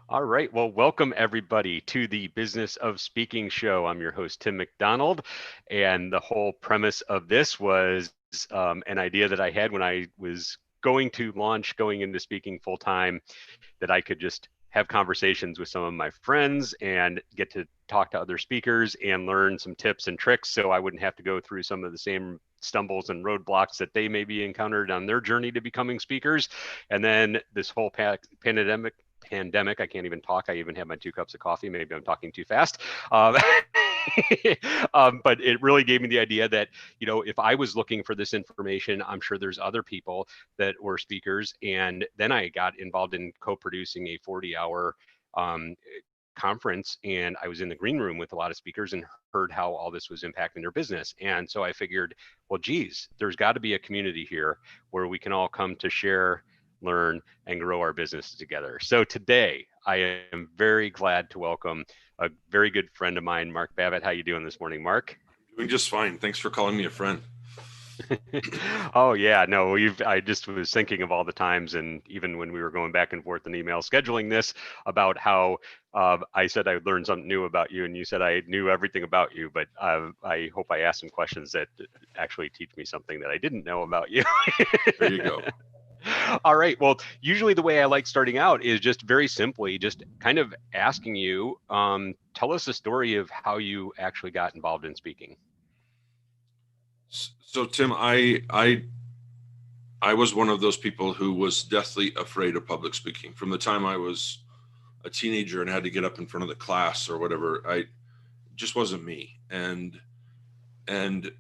All right. Well, welcome everybody to the Business of Speaking show. I'm your host, Tim McDonald. And the whole premise of this was an idea that I had when I was going into speaking full time, that I could just have conversations with some of my friends and get to talk to other speakers and learn some tips and tricks so I wouldn't have to go through some of the same stumbles and roadblocks that they maybe encountered on their journey to becoming speakers. And then this whole pandemic, I can't even talk. I even have my 2 cups of coffee. Maybe I'm talking too fast. Um, but it really gave me the idea that, if I was looking for this information, I'm sure there's other people that were speakers. And then I got involved in co-producing a 40-hour conference, and I was in the green room with a lot of speakers and heard how all this was impacting their business. And so I figured, well, geez, there's got to be a community here where we can all come to share, learn, and grow our businesses together. So today, I am very glad to welcome a very good friend of mine, Mark Babbitt. How you doing this morning, Mark? Doing just fine. Thanks for calling me a friend. Oh yeah, no, I just was thinking of all the times, and even when we were going back and forth in email scheduling this, about how I said I would learn something new about you, and you said I knew everything about you, but I hope I asked some questions that actually teach me something that I didn't know about you. There you go. All right. Well, usually the way I like starting out is just very simply just kind of asking you, tell us the story of how you actually got involved in speaking. So Tim, I was one of those people who was deathly afraid of public speaking from the time I was a teenager and had to get up in front of the class or whatever. I just wasn't me. And then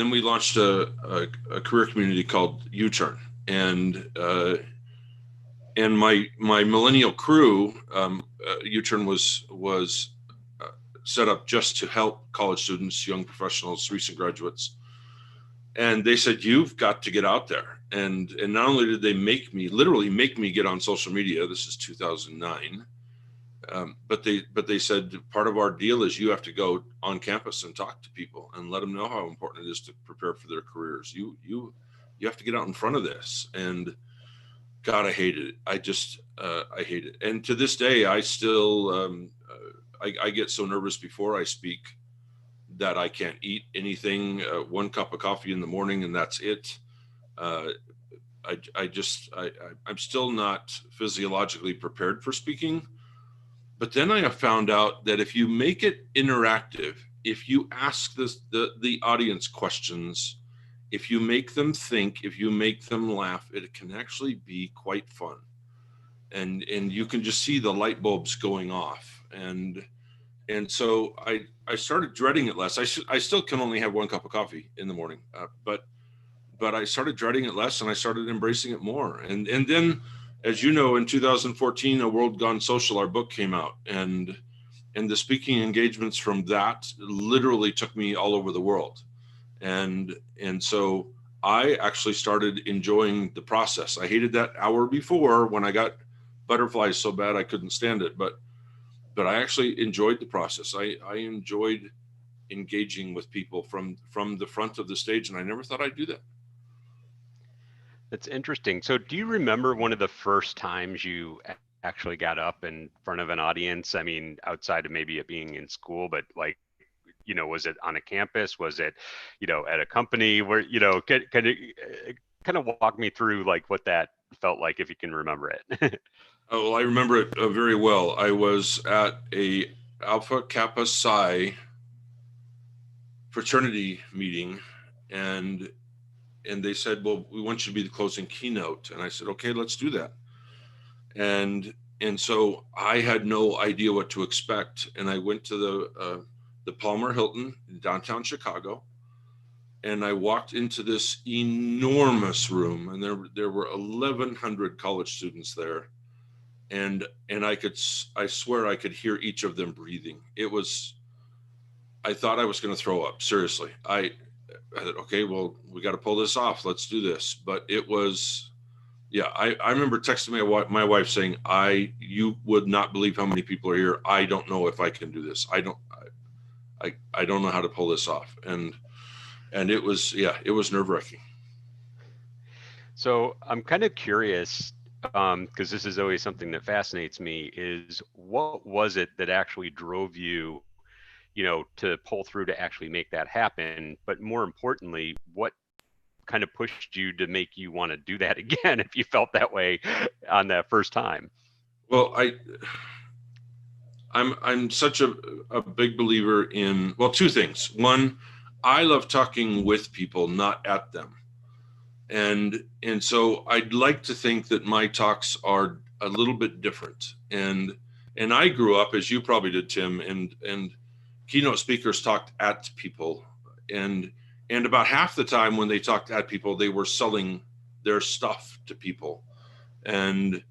we launched a career community called U-Turn, and my millennial crew, U-Turn was uh, set up just to help college students, young professionals, recent graduates. And they said, you've got to get out there. And not only did they literally make me get on social media, this is 2009, but they said part of our deal is you have to go on campus and talk to people and let them know how important it is to prepare for their careers. You have to get out in front of this. And God, I hated it. I hate it. And to this day, I still, I get so nervous before I speak that I can't eat anything. 1 cup of coffee in the morning, and that's it. Uh, I'm still not physiologically prepared for speaking. But then I have found out that if you make it interactive, if you ask the audience questions, if you make them think, if you make them laugh, it can actually be quite fun. And you can just see the light bulbs going off. And so I started dreading it less. I still can only have 1 cup of coffee in the morning, but I started dreading it less, and I started embracing it more. And then, as you know, in 2014, A World Gone Social, our book came out, and the speaking engagements from that literally took me all over the world. And so I actually started enjoying the process. I hated that hour before when I got butterflies so bad I couldn't stand it, but I actually enjoyed the process. I enjoyed engaging with people from the front of the stage, and I never thought I'd do that. That's interesting. So, do you remember one of the first times you actually got up in front of an audience? I mean, outside of maybe it being in school, but like, was it on a campus? Was it, at a company where, kind of walk me through like what that felt like if you can remember it? Oh, well, I remember it very well. I was at a Alpha Kappa Psi fraternity meeting, and they said, "Well, we want you to be the closing keynote." And I said, "Okay, let's do that." And so I had no idea what to expect, and I went to the Palmer Hilton in downtown Chicago, and I walked into this enormous room, and there were 1,100 college students there, and I swear I could hear each of them breathing. I thought I was going to throw up. Seriously, I thought, okay, well, we got to pull this off. Let's do this. But it was, yeah, I remember texting my wife saying, you would not believe how many people are here. I don't know if I can do this. I don't know how to pull this off. And it was nerve wracking. So, I'm kind of curious. because this is always something that fascinates me, is what was it that actually drove you, to pull through to actually make that happen? But more importantly, what kind of pushed you to make you want to do that again if you felt that way on that first time? Well, I'm such a big believer in, well, two things. One, I love talking with people, not at them. And so I'd like to think that my talks are a little bit different. And I grew up, as you probably did, Tim, and keynote speakers talked at people, and about half the time when they talked at people, they were selling their stuff to people. And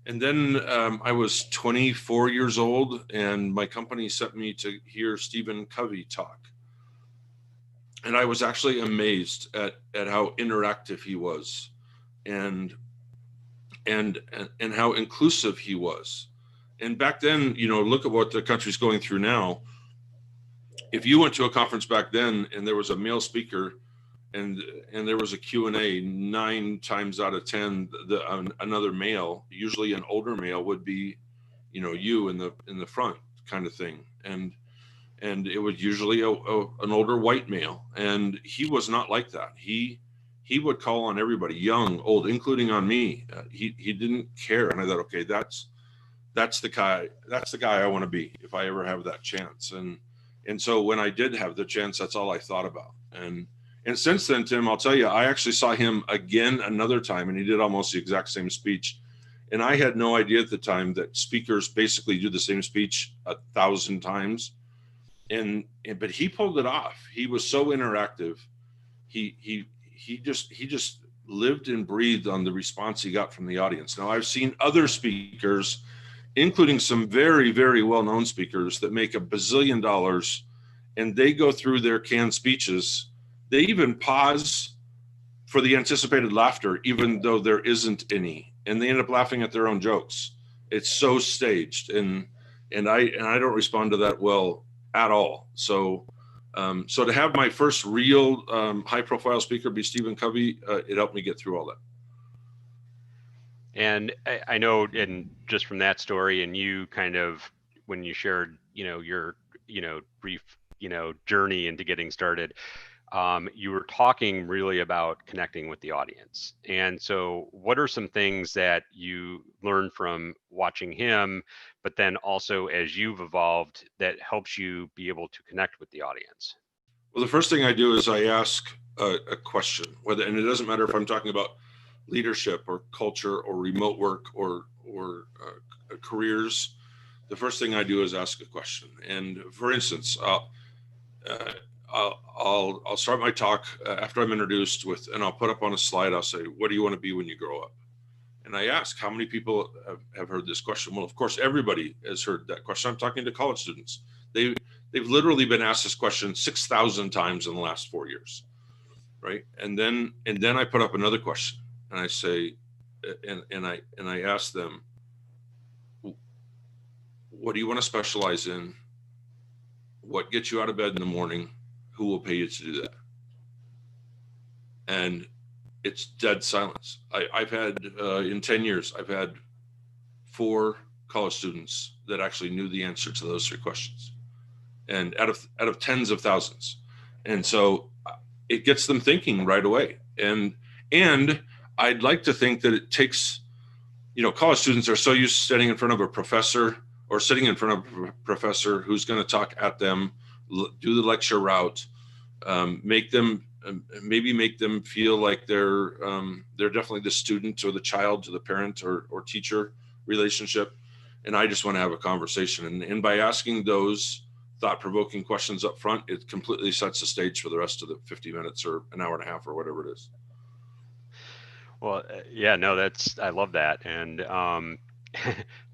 then I was 24 years old, and my company sent me to hear Stephen Covey talk. And I was actually amazed at how interactive he was, and and how inclusive he was. And back then, look at what the country's going through now. If you went to a conference back then and there was a male speaker, and there was a Q&A, 9 times out of 10, another male, usually an older male, would be, you in the front kind of thing. And it was usually an older white male, and he was not like that. He would call on everybody, young, old, including on me. He didn't care. And I thought, okay, that's the guy I want to be if I ever have that chance. And so when I did have the chance, that's all I thought about. And since then, Tim, I'll tell you, I actually saw him again another time, and he did almost the exact same speech. And I had no idea at the time that speakers basically do the same speech 1,000 times. But he pulled it off. He was so interactive. He just lived and breathed on the response he got from the audience. Now, I've seen other speakers, including some very, very well-known speakers, that make $1 bazillion, and they go through their canned speeches. They even pause for the anticipated laughter, even though there isn't any, and they end up laughing at their own jokes. It's so staged, and I don't respond to that well at all. So to have my first real high-profile speaker be Stephen Covey, it helped me get through all that. And I know, and just from that story, and you kind of, when you shared, your, brief, journey into getting started, you were talking really about connecting with the audience. And so what are some things that you learned from watching him, but then also as you've evolved, that helps you be able to connect with the audience? Well, the first thing I do is I ask a question, and it doesn't matter if I'm talking about leadership or culture or remote work or careers. The first thing I do is ask a question. And for instance, I'll start my talk after I'm introduced with, and I'll put up on a slide, I'll say, what do you want to be when you grow up? And I ask, how many people have heard this question? Well, of course, everybody has heard that question. I'm talking to college students. They've literally been asked this question 6,000 times in the last 4 years, right? And then I put up another question, and I say, and I ask them, what do you want to specialize in? What gets you out of bed in the morning? Who will pay you to do that? And it's dead silence. I've had, in 10 years, I've had 4 college students that actually knew the answer to those 3 questions, and out of tens of thousands. And so it gets them thinking right away. And I'd like to think that it takes, college students are so used to standing in front of a professor or sitting in front of a professor who's going to talk at them, do the lecture route, make them feel like they're definitely the student or the child to the parent or teacher relationship. And I just want to have a conversation. And by asking those thought-provoking questions up front, it completely sets the stage for the rest of the 50 minutes or an hour and a half or whatever it is. Well, yeah, no, I love that. And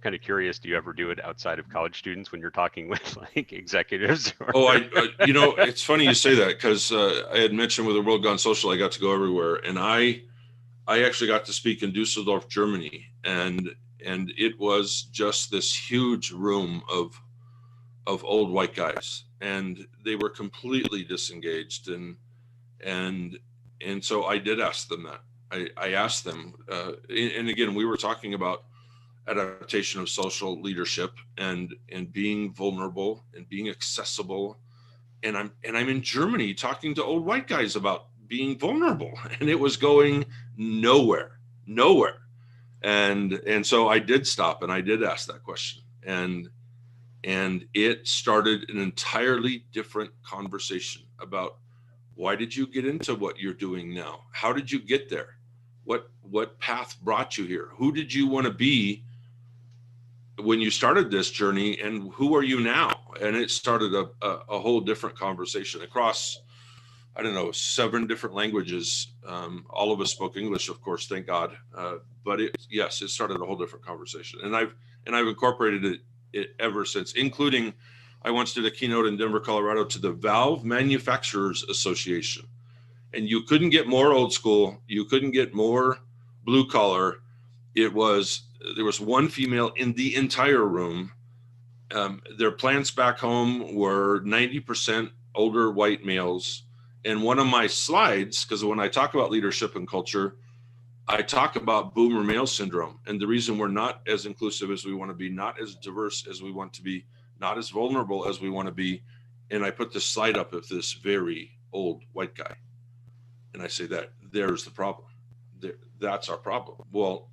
kind of curious, do you ever do it outside of college students when you're talking with like executives? It's funny you say that, because I had mentioned with the World Gone Social, I got to go everywhere, and I actually got to speak in Dusseldorf, Germany, and it was just this huge room of old white guys, and they were completely disengaged, and so I did ask them that. I asked them, and again, we were talking about adaptation of social leadership and being vulnerable and being accessible. And I'm in Germany talking to old white guys about being vulnerable, and it was going nowhere, nowhere. And so I did stop and I did ask that question, and it started an entirely different conversation about why did you get into what you're doing now? How did you get there? What path brought you here? Who did you want to be when you started this journey, and who are you now? And it started a whole different conversation across, I don't know, 7 different languages. All of us spoke English, of course, thank God. But yes, it started a whole different conversation, and I've incorporated it ever since, including I once did a keynote in Denver, Colorado, to the Valve Manufacturers Association, and you couldn't get more old school, you couldn't get more blue collar. There was one female in the entire room. Their plants back home were 90% older white males. And one of my slides, because when I talk about leadership and culture, I talk about boomer male syndrome and the reason we're not as inclusive as we want to be, not as diverse as we want to be, not as vulnerable as we want to be. And I put this slide up of this very old white guy. And I say that there's the problem. That's our problem. Well,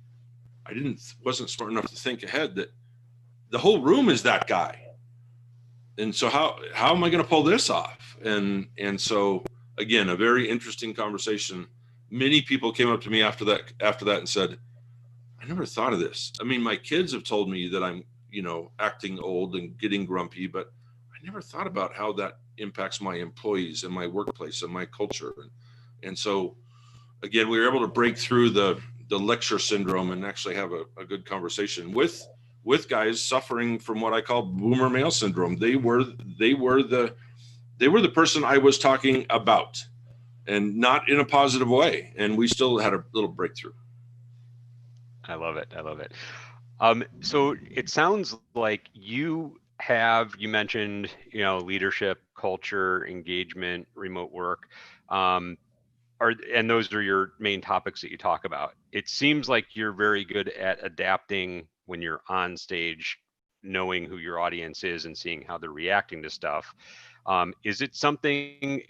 I wasn't smart enough to think ahead that the whole room is that guy. And so how am I going to pull this off? And so again, a very interesting conversation. Many people came up to me after that and said, I never thought of this. I mean, my kids have told me that I'm, acting old and getting grumpy, but I never thought about how that impacts my employees and my workplace and my culture. And so again, we were able to break through the lecture syndrome and actually have a good conversation with guys suffering from what I call boomer male syndrome. They were the person I was talking about, and not in a positive way. And we still had a little breakthrough. I love it. I love it. So it sounds like you mentioned, leadership, culture, engagement, remote work. And those are your main topics that you talk about. It seems like you're very good at adapting when you're on stage, knowing who your audience is and seeing how they're reacting to stuff. Is it something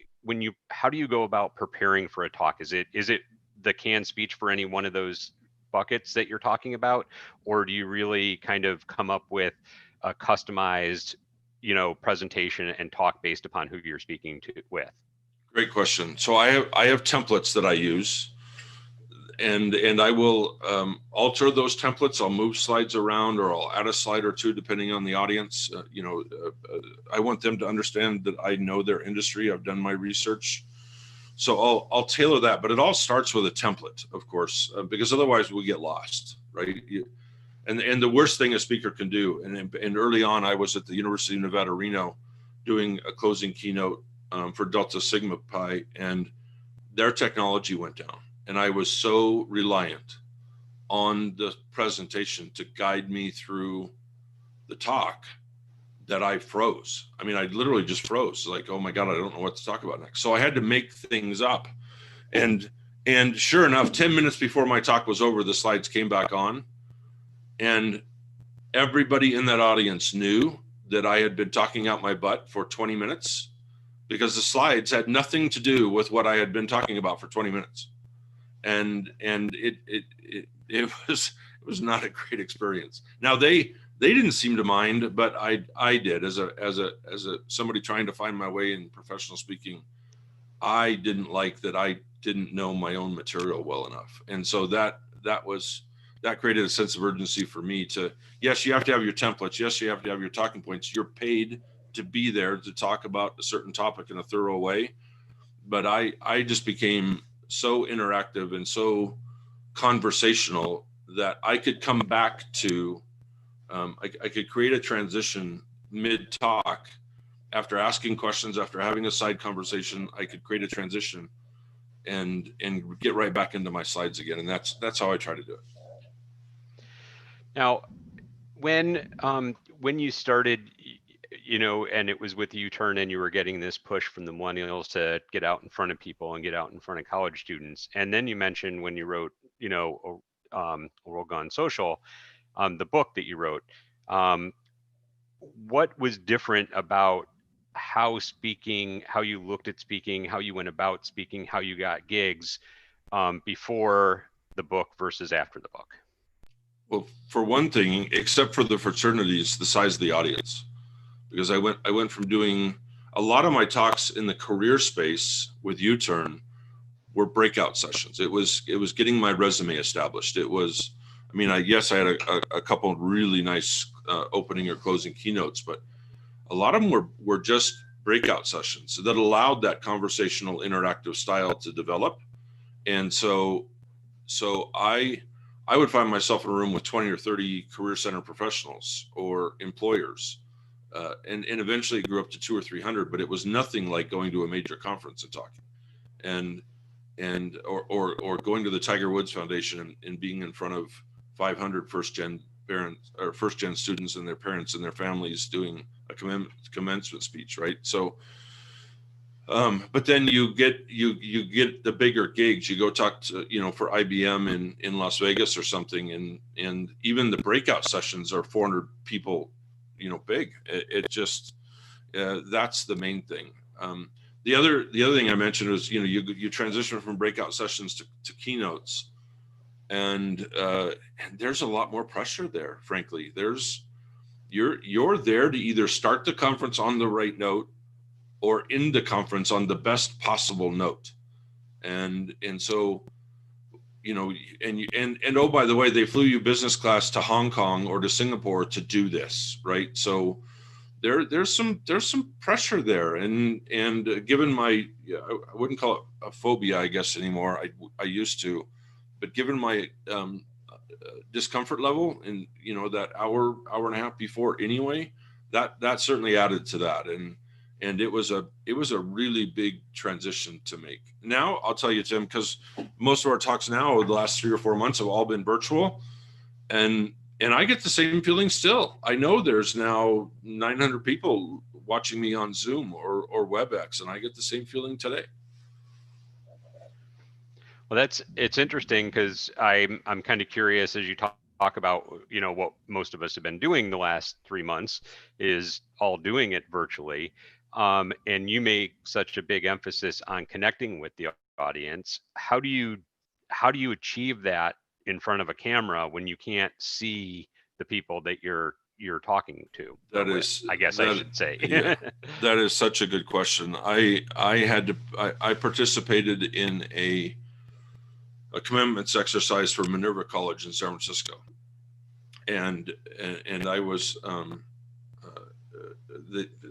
how do you go about preparing for a talk? Is it the canned speech for any one of those buckets that you're talking about, or do you really kind of come up with a customized, presentation and talk based upon who you're speaking with? Great question. So I have templates that I use, and I will alter those templates. I'll move slides around, or I'll add a slide or two depending on the audience. I want them to understand that I know their industry. I've done my research, so I'll tailor that. But it all starts with a template, of course, because otherwise we get lost, right? And the worst thing a speaker can do. And early on, I was at the University of Nevada, Reno, doing a closing keynote for Delta Sigma Pi, and their technology went down. And I was so reliant on the presentation to guide me through the talk that I froze. I mean, I literally just froze. Like, oh my God, I don't know what to talk about next. So I had to make things up. And sure enough, 10 minutes before my talk was over, the slides came back on. And everybody in that audience knew that I had been talking out my butt for 20 minutes because the slides had nothing to do with what I had been talking about for 20 minutes. And it was not a great experience. Now they didn't seem to mind, but I did as a somebody trying to find my way in professional speaking. I didn't like that I didn't know my own material well enough. And so that created a sense of urgency for me to, yes, you have to have your templates. Yes, you have to have your talking points. You're paid to be there to talk about a certain topic in a thorough way. But I just became so interactive and so conversational that I could come back to, I could create a transition mid-talk after asking questions, after having a side conversation. I could create a transition and get right back into my slides again. And that's how I try to do it. Now, when you started, and it was with U-Turn, and you were getting this push from the millennials to get out in front of people and get out in front of college students. And then you mentioned when you wrote, World Gone Social, the book that you wrote, um, what was different about how you looked at speaking, how you went about speaking, how you got gigs before the book versus after the book? Well, for one thing, except for the fraternities, the size of the audience, because I went from doing a lot of my talks in the career space with U-Turn were breakout sessions. It was getting my resume established. It was, I mean, I had a couple of really nice opening or closing keynotes, but a lot of them were just breakout sessions that allowed that conversational interactive style to develop. And so I would find myself in a room with 20 or 30 career center professionals or employers. And eventually it grew up to 200 or 300, but it was nothing like going to a major conference and talking. And or going to the Tiger Woods Foundation and being in front of 500 first gen parents or first gen students and their parents and their families doing a commencement speech, right? So but then you get the bigger gigs. You go talk to, for IBM in Las Vegas or something, and even the breakout sessions are 400 people, big. It just that's the main thing. The other thing I mentioned was, you transition from breakout sessions to keynotes, and there's a lot more pressure there. Frankly, you're there to either start the conference on the right note or end the conference on the best possible note. And so, and oh, by the way, they flew you business class to Hong Kong or to Singapore to do this, right? So there's some pressure there. And given my, I wouldn't call it a phobia, I guess, anymore. I used to, but given my discomfort level and, that hour and a half before anyway, that certainly added to that. And it was a really big transition to make. Now I'll tell you, Tim, because most of our talks now over the last 3 or 4 months have all been virtual, and I get the same feeling still. I know there's now 900 people watching me on Zoom or WebEx, and I get the same feeling today. Well, it's interesting because I'm kind of curious as you talk about, what most of us have been doing the last 3 months is all doing it virtually. And you make such a big emphasis on connecting with the audience. How do you achieve that in front of a camera when you can't see the people that you're talking to? That with, is, I guess that, I should say. yeah, that is such a good question. I participated in a commitments exercise for Minerva College in San Francisco, and I was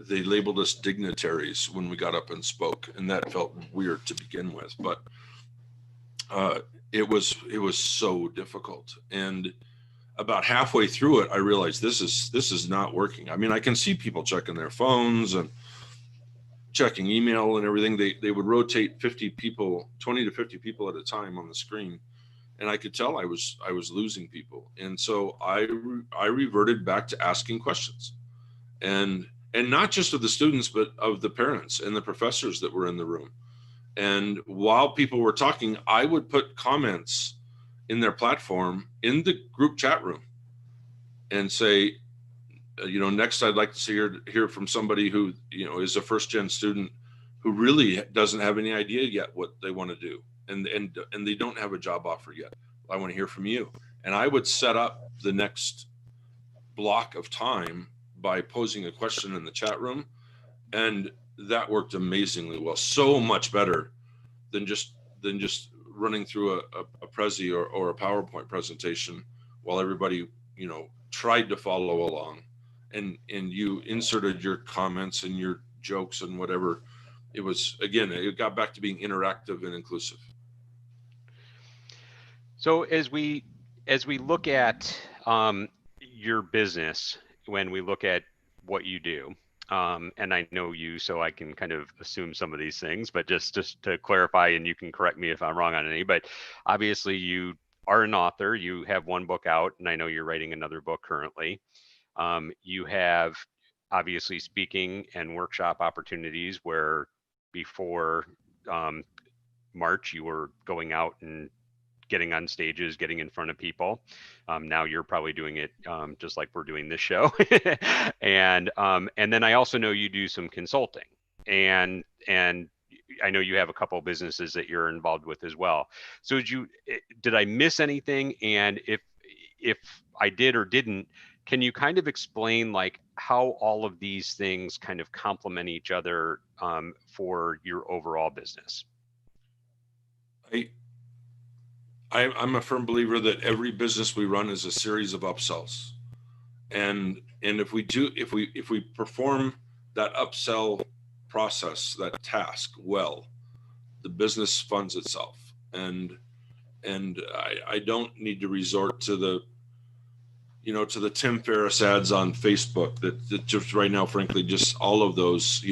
they labeled us dignitaries when we got up and spoke, and that felt weird to begin with, but it was so difficult. And about halfway through it, I realized this is not working. I mean, I can see people checking their phones and checking email and everything. They would rotate 50 people, 20 to 50 people at a time on the screen, and I could tell I was losing people. And so I reverted back to asking questions, and not just of the students, but of the parents and the professors that were in the room. And while people were talking, I would put comments in their platform in the group chat room and say, next I'd like to hear from somebody who, is a first gen student who really doesn't have any idea yet what they want to do. And they don't have a job offer yet. I want to hear from you. And I would set up the next block of time by posing a question in the chat room. And that worked amazingly well. So much better than just running through a Prezi or a PowerPoint presentation while everybody, tried to follow along, and you inserted your comments and your jokes and whatever. It was, again, it got back to being interactive and inclusive. So as we look at your business, when we look at what you do, and I know you, so I can kind of assume some of these things, but just to clarify, and you can correct me if I'm wrong on any, but obviously you are an author, you have one book out, and I know you're writing another book currently. You have obviously speaking and workshop opportunities where before um, March you were going out and getting on stages, getting in front of people. Now you're probably doing it just like we're doing this show. And then I also know you do some consulting, and I know you have a couple of businesses that you're involved with as well. So did I miss anything? And if I did or didn't, can you kind of explain like how all of these things kind of complement each other for your overall business? I, I'm a firm believer that every business we run is a series of upsells, and if we perform that upsell process, that task well, the business funds itself. And I don't need to resort to the to the Tim Ferriss ads on Facebook that just right now, frankly, just all of those, I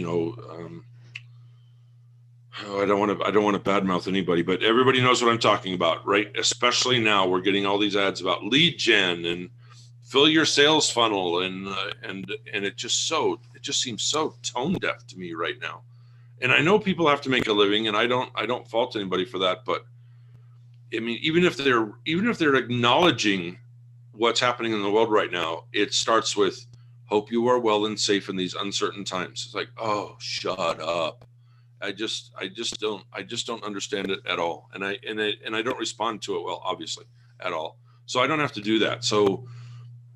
don't want to badmouth anybody, but everybody knows what I'm talking about, right? Especially now, we're getting all these ads about lead gen and fill your sales funnel, and it just seems so tone deaf to me right now. And I know people have to make a living, and I don't fault anybody for that, but I mean, even if they're acknowledging what's happening in the world right now, it starts with hope you are well and safe in these uncertain times. It's like, oh, shut up. I just don't understand it at all. And I don't respond to it well, obviously, at all. So I don't have to do that. So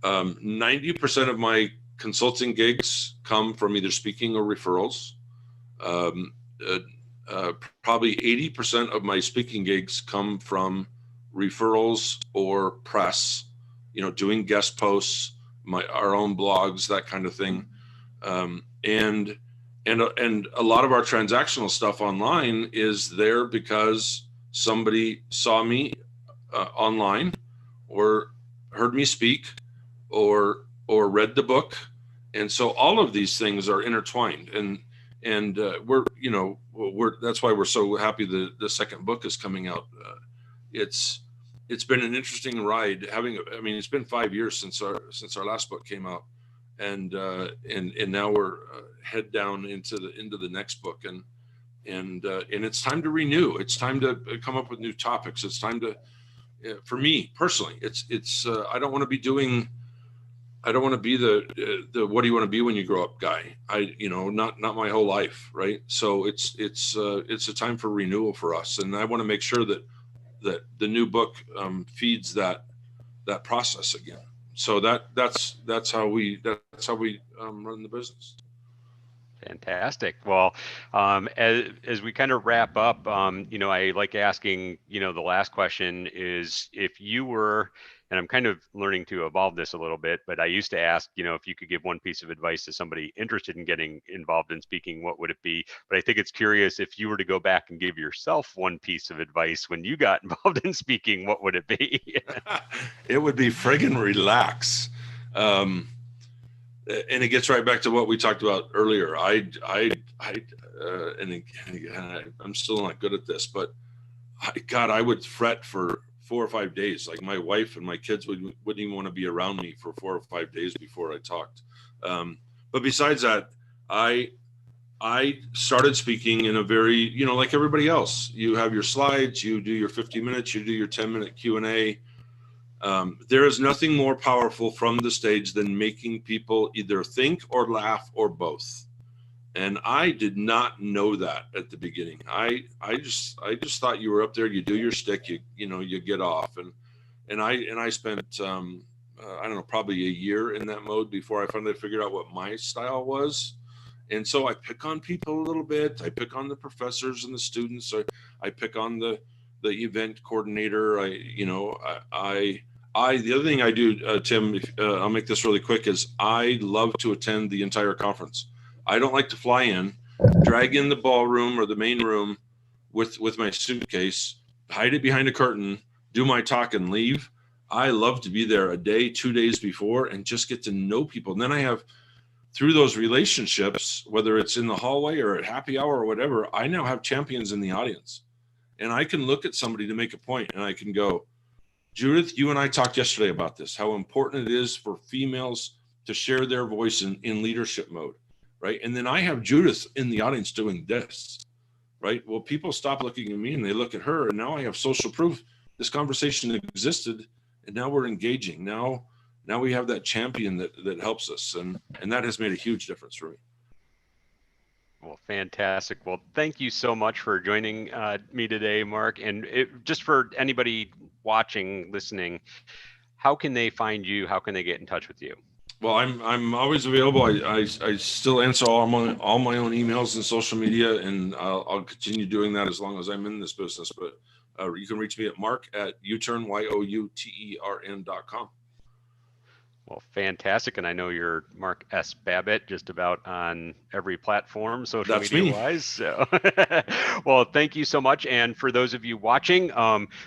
90% of my consulting gigs come from either speaking or referrals. Um, uh, Probably 80% of my speaking gigs come from referrals or press, doing guest posts, our own blogs, that kind of thing. And a lot of our transactional stuff online is there because somebody saw me online, or heard me speak, or read the book. And so all of these things are intertwined, and we're that's why we're so happy the second book is coming out. It's been an interesting ride it's been 5 years since our last book came out, and now we're head down into the next book, and it's time to renew. It's time to come up with new topics. It's time to, for me personally, it's I don't want to be the what do you want to be when you grow up guy. Not my whole life, right? So it's a time for renewal for us, and I want to make sure that the new book feeds that process again. So that's how we run the business. Fantastic. Well, as we kind of wrap up, I like asking, the last question is if you were, and I'm kind of learning to evolve this a little bit, but I used to ask, if you could give one piece of advice to somebody interested in getting involved in speaking, what would it be? But I think it's curious, if you were to go back and give yourself one piece of advice when you got involved in speaking, what would it be? It would be friggin' relax. And it gets right back to what we talked about earlier. And again, I'm still not good at this, but I would fret for 4 or 5 days. Like my wife and my kids wouldn't even want to be around me for 4 or 5 days before I talked. But besides that, I started speaking in a very, like everybody else. You have your slides, you do your 50 minutes, you do your 10-minute Q&A. There is nothing more powerful from the stage than making people either think or laugh or both. And I did not know that at the beginning. I just thought you were up there, you do your stick, you get off. And I spent, I don't know, probably a year in that mode before I finally figured out what my style was. And so I pick on people a little bit. I pick on the professors and the students. I pick on the event coordinator. The other thing I do, Tim, I'll make this really quick, is I love to attend the entire conference. I don't like to fly in, drag in the ballroom or the main room with my suitcase, hide it behind a curtain, do my talk and leave. I love to be there a day, 2 days before, and just get to know people. And then I have, through those relationships, whether it's in the hallway or at happy hour or whatever, I now have champions in the audience. And I can look at somebody to make a point, and I can go, Judith, you and I talked yesterday about this, how important it is for females to share their voice in leadership mode, right? And then I have Judith in the audience doing this, right? Well, people stop looking at me and they look at her, and now I have social proof this conversation existed, and now we're engaging. Now we have that champion that helps us, and that has made a huge difference for me. Well, fantastic. Well, thank you so much for joining me today, Mark. And just for anybody watching, listening, how can they find you? How can they get in touch with you? Well, I'm always available. I still answer all my own emails and social media, and I'll continue doing that as long as I'm in this business. But you can reach me at mark@youtern.com. Well, fantastic. And I know you're Mark S. Babbitt just about on every platform, social media wise. So, well, thank you so much. And for those of you watching,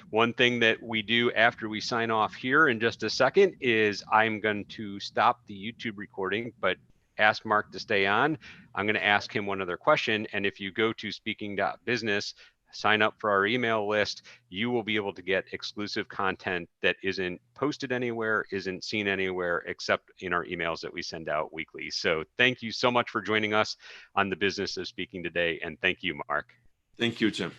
one thing that we do after we sign off here in just a second is I'm going to stop the YouTube recording, but ask Mark to stay on. I'm going to ask him one other question. And if you go to speaking.business, sign up for our email list, you will be able to get exclusive content that isn't posted anywhere, isn't seen anywhere except in our emails that we send out weekly. So thank you so much for joining us on the Business of Speaking today. And thank you, Mark. Thank you, Tim.